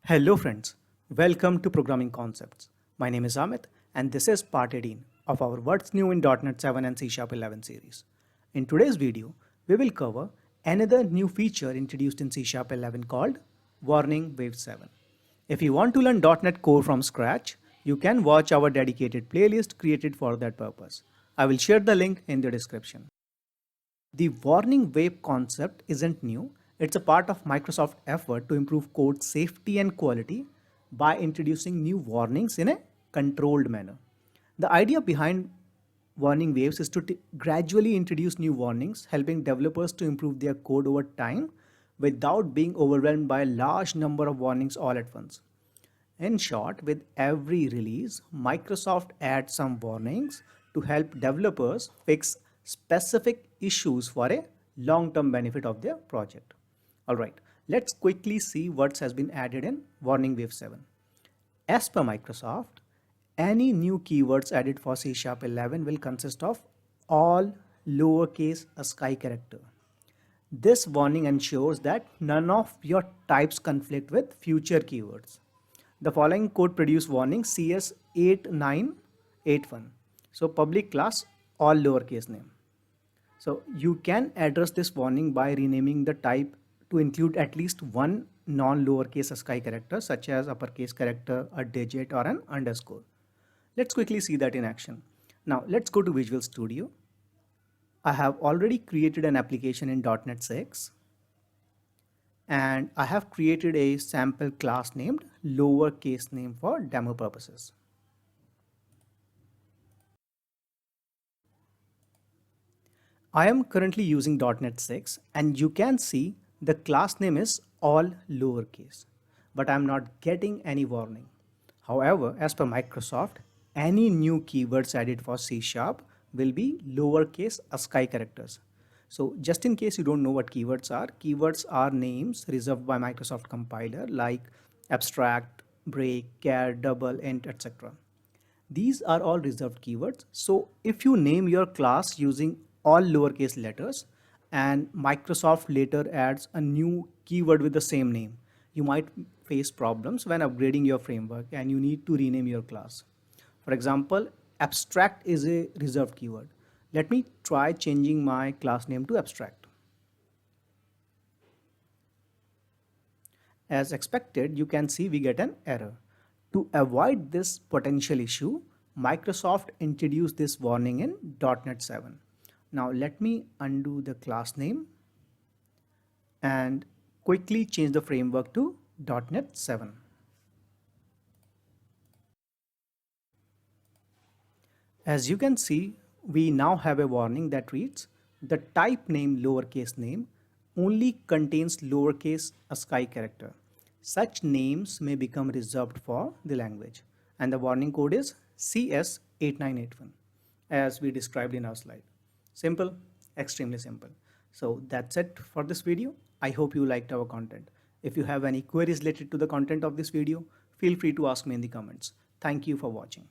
Hello friends, welcome to Programming Concepts. My name is Amit and this is part 18 of our What's New in .NET 7 and C# 11 series. In today's video, we will cover another new feature introduced in C# 11 called Warning Wave 7. If you want to learn .NET Core from scratch, you can watch our dedicated playlist created for that purpose. I will share the link in the description. The warning wave concept isn't new. It's a part of Microsoft's effort to improve code safety and quality by introducing new warnings in a controlled manner. The idea behind warning waves is to gradually introduce new warnings, helping developers to improve their code over time without being overwhelmed by a large number of warnings all at once. In short, with every release, Microsoft adds some warnings to help developers fix specific issues for a long-term benefit of their project. Alright, let's quickly see what has been added in Warning Wave 7. As per Microsoft, any new keywords added for C# 11 will consist of all lowercase ASCII character. This warning ensures that none of your types conflict with future keywords. The following code produce warning CS8981. So public class all lowercase name. So you can address this warning by renaming the type to include at least one non-lowercase ASCII character such as uppercase character, a digit or an underscore. Let's quickly see that in action. Now let's go to Visual Studio. I have already created an application in .NET 6 and I have created a sample class named lowercasename for demo purposes. I am currently using .NET 6 and you can see the class name is all lowercase, but I am not getting any warning. However, as per Microsoft, any new keywords added for C# will be lowercase ASCII characters. So just in case you don't know what keywords are names reserved by Microsoft compiler like abstract, break, char, double, int, etc. These are all reserved keywords. So if you name your class using all lowercase letters and Microsoft later adds a new keyword with the same name, you might face problems when upgrading your framework and you need to rename your class. For example, abstract is a reserved keyword. Let me try changing my class name to abstract. As expected, you can see we get an error. To avoid this potential issue, Microsoft introduced this warning in .NET 7. Now let me undo the class name and quickly change the framework to .NET 7. As you can see, we now have a warning that reads, the type name lowercase name only contains lowercase ASCII character. Such names may become reserved for the language. And the warning code is CS8981 as we described in our slide. Simple, extremely simple. So that's it for this video. I hope you liked our content. If you have any queries related to the content of this video, feel free to ask me in the comments. Thank you for watching.